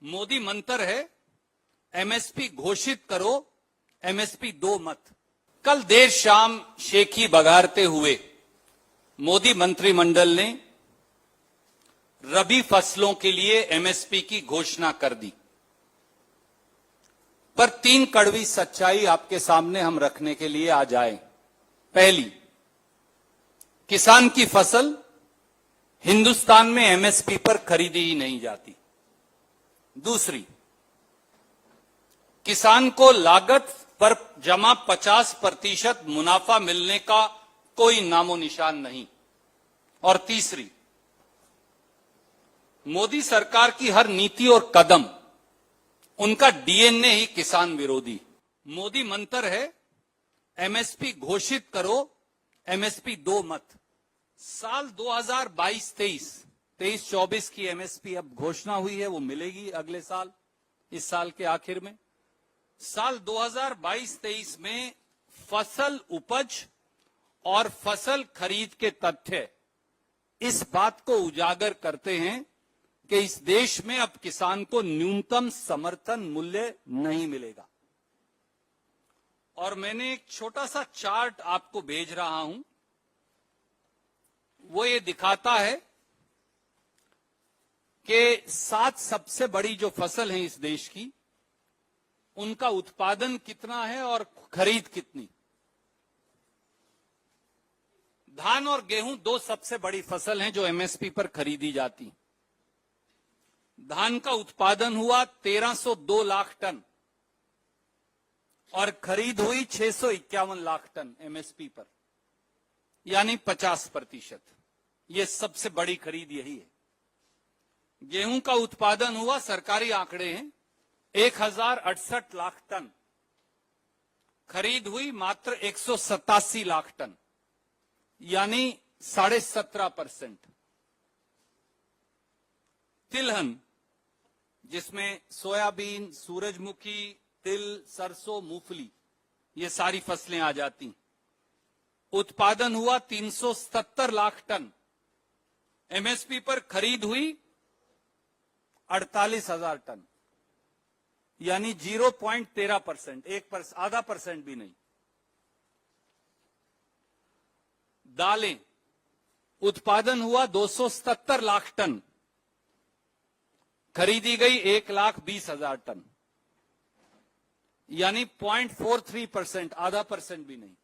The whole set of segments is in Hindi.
मोदी मंत्र है एमएसपी घोषित करो, एमएसपी दो मत। कल देर शाम शेखी बघारते हुए मोदी मंत्रिमंडल ने रबी फसलों के लिए एमएसपी की घोषणा कर दी। पर तीन कड़वी सच्चाई आपके सामने हम रखने के लिए आज आए। पहली, किसान की फसल हिंदुस्तान में एमएसपी पर खरीदी ही नहीं जाती। दूसरी, किसान को लागत पर जमा 50% मुनाफा मिलने का कोई नामो निशान नहीं। और तीसरी, मोदी सरकार की हर नीति और कदम, उनका डीएनए ही किसान विरोधी। मोदी मंत्र है एमएसपी घोषित करो, एमएसपी दो मत। साल 2022-23 की एमएसपी अब घोषणा हुई है, वो मिलेगी अगले साल, इस साल के आखिर में। साल 2022-23 में फसल उपज और फसल खरीद के तथ्य इस बात को उजागर करते हैं कि इस देश में अब किसान को न्यूनतम समर्थन मूल्य नहीं मिलेगा। और मैंने एक छोटा सा चार्ट आपको भेज रहा हूं, वो ये दिखाता है कि 7 सबसे बड़ी जो फसल है इस देश की, उनका उत्पादन कितना है और खरीद कितनी। धान और गेहूं 2 सबसे बड़ी फसल हैं जो एमएसपी पर खरीदी जाती। धान का उत्पादन हुआ 1302 लाख टन और खरीद हुई 651 लाख टन एमएसपी पर, यानी 50%। यह सबसे बड़ी खरीद यही है। गेहूं का उत्पादन हुआ, सरकारी आंकड़े हैं, 1068 लाख टन, खरीद हुई मात्र 187 लाख टन, यानी 17.5%। तिलहन, जिसमें सोयाबीन, सूरजमुखी, तिल, सरसों, मूंगफली, ये सारी फसलें आ जाती, उत्पादन हुआ 377 लाख टन, एमएसपी पर खरीद हुई 48,000 टन, यानी 0.13%, आधा परसेंट भी नहीं। दालें, उत्पादन हुआ 277 लाख टन, खरीदी गई 1,20,000 टन, यानी 0.43%, आधा परसेंट भी नहीं।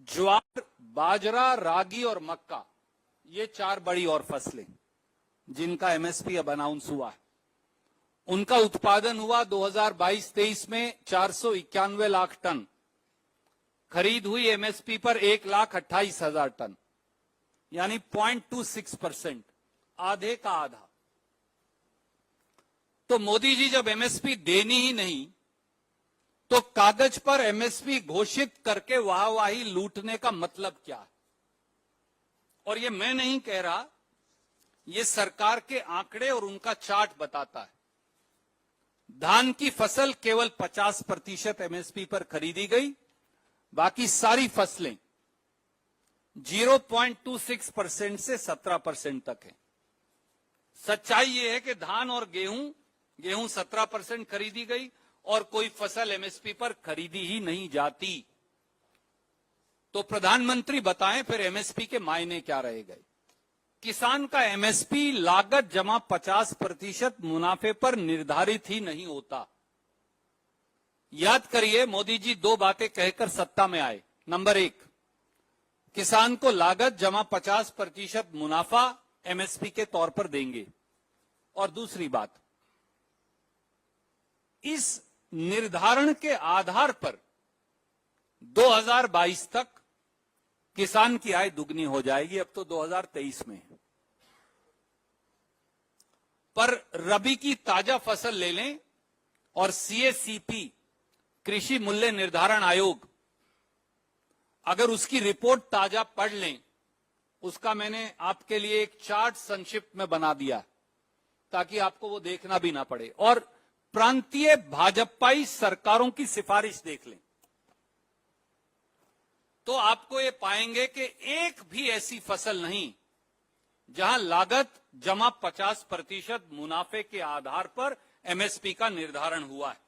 ज्वार, बाजरा, रागी और मक्का, ये 4 बड़ी और फसलें जिनका एमएसपी अब अनाउंस हुआ है, उनका उत्पादन हुआ 2022-23 में 491 लाख टन, खरीद हुई एमएसपी पर 1,28,000 टन, यानी 0.26%, आधे का आधा। तो मोदी जी जब एमएसपी देनी ही नहीं, तो कागज पर एमएसपी घोषित करके वाहवाही लूटने का मतलब क्या है? और ये मैं नहीं कह रहा, ये सरकार के आंकड़े और उनका चार्ट बताता है। धान की फसल केवल 50% एमएसपी पर खरीदी गई, बाकी सारी फसलें 0.26% से 17% तक है। सच्चाई यह है कि धान और गेहूं 17% खरीदी गई और कोई फसल एमएसपी पर खरीदी ही नहीं जाती। तो प्रधानमंत्री बताएं फिर एमएसपी के मायने क्या रह गए। किसान का एमएसपी लागत जमा 50% मुनाफे पर निर्धारित ही नहीं होता। याद करिए, मोदी जी 2 बातें कहकर सत्ता में आए। नंबर 1, किसान को लागत जमा 50% मुनाफा एमएसपी के तौर पर देंगे। और दूसरी बात, इस निर्धारण के आधार पर 2022 तक किसान की आय दुगनी हो जाएगी। अब तो 2023 में है, पर रबी की ताजा फसल ले लें और सीएसीपी, कृषि मूल्य निर्धारण आयोग, अगर उसकी रिपोर्ट ताजा पढ़ लें, उसका मैंने आपके लिए एक चार्ट संक्षिप्त में बना दिया ताकि आपको वो देखना भी ना पड़े, और प्रांतीय भाजपाई सरकारों की सिफारिश देख लें, तो आपको ये पाएंगे कि एक भी ऐसी फसल नहीं जहां लागत जमा 50% मुनाफे के आधार पर एमएसपी का निर्धारण हुआ है।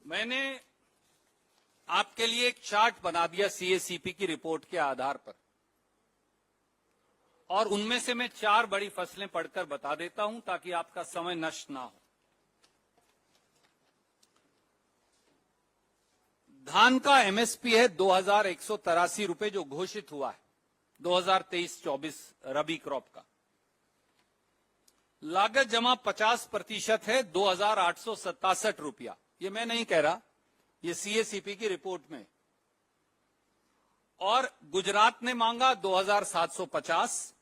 मैंने आपके लिए एक चार्ट बना दिया सीएसीपी की रिपोर्ट के आधार पर, और उनमें से मैं 4 बड़ी फसलें पढ़कर बता देता हूं ताकि आपका समय नष्ट ना हो। धान का एमएसपी है 2183 रुपए जो घोषित हुआ है 2023-24 रबी क्रॉप का। लागत जमा 50% है 2867 रुपया। ये मैं नहीं कह रहा, ये सीएसीपी की रिपोर्ट में। और गुजरात ने मांगा 2750,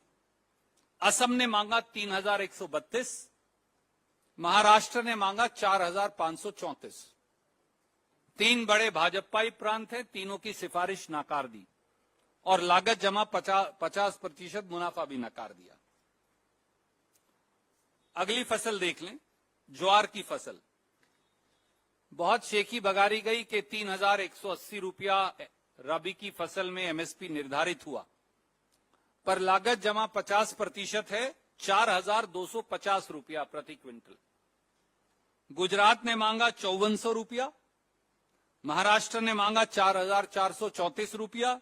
असम ने मांगा 3132, महाराष्ट्र ने मांगा 4534। 3 बड़े भाजपाई प्रांत हैं, तीनों की सिफारिश नकार दी और लागत जमा 50% मुनाफा भी नकार दिया। अगली फसल देख लें, ज्वार की फसल। बहुत शेखी बगारी गई कि 3180 रुपया रबी की फसल में एमएसपी निर्धारित हुआ, पर लागत जमा 50% है 4250 रुपया प्रति क्विंटल। गुजरात ने मांगा 5400 रुपया, महाराष्ट्र ने मांगा 4434 रुपया,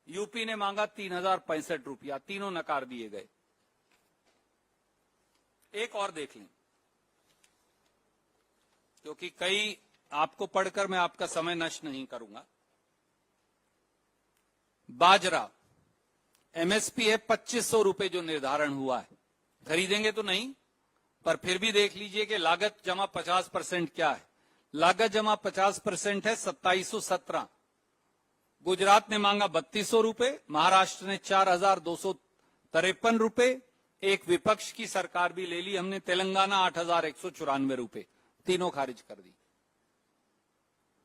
यूपी ने मांगा 3065 रुपया। तीनों नकार दिए गए। एक और देख लें, क्योंकि कई आपको पढ़कर मैं आपका समय नष्ट नहीं करूंगा। बाजरा एमएसपी है 2500 रुपए जो निर्धारण हुआ है। खरीदेंगे तो नहीं, पर फिर भी देख लीजिए कि लागत जमा 50% क्या है। लागत जमा 50% है 2717। गुजरात ने मांगा 3200 रुपए, महाराष्ट्र ने 4253 रुपए। एक विपक्ष की सरकार भी ले ली हमने, तेलंगाना 8194 रुपए। तीनों खारिज कर दी।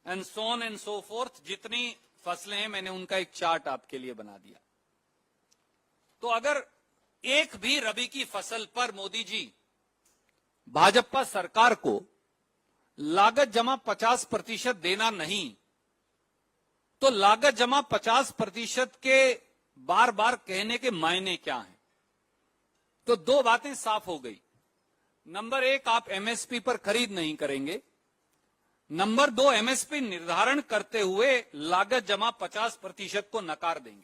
And so on and so forth. जितनी फसलें हैं मैंने उनका एक चार्ट आपके लिए बना दिया। तो अगर एक भी रबी की फसल पर मोदी जी भाजपा सरकार को लागत जमा 50% देना नहीं, तो लागत जमा 50% के बार बार कहने के मायने क्या हैं? तो 2 बातें साफ हो गई। नंबर 1, आप एमएसपी पर खरीद नहीं करेंगे। नंबर 2, एमएसपी निर्धारण करते हुए लागत जमा 50% को नकार देंगे।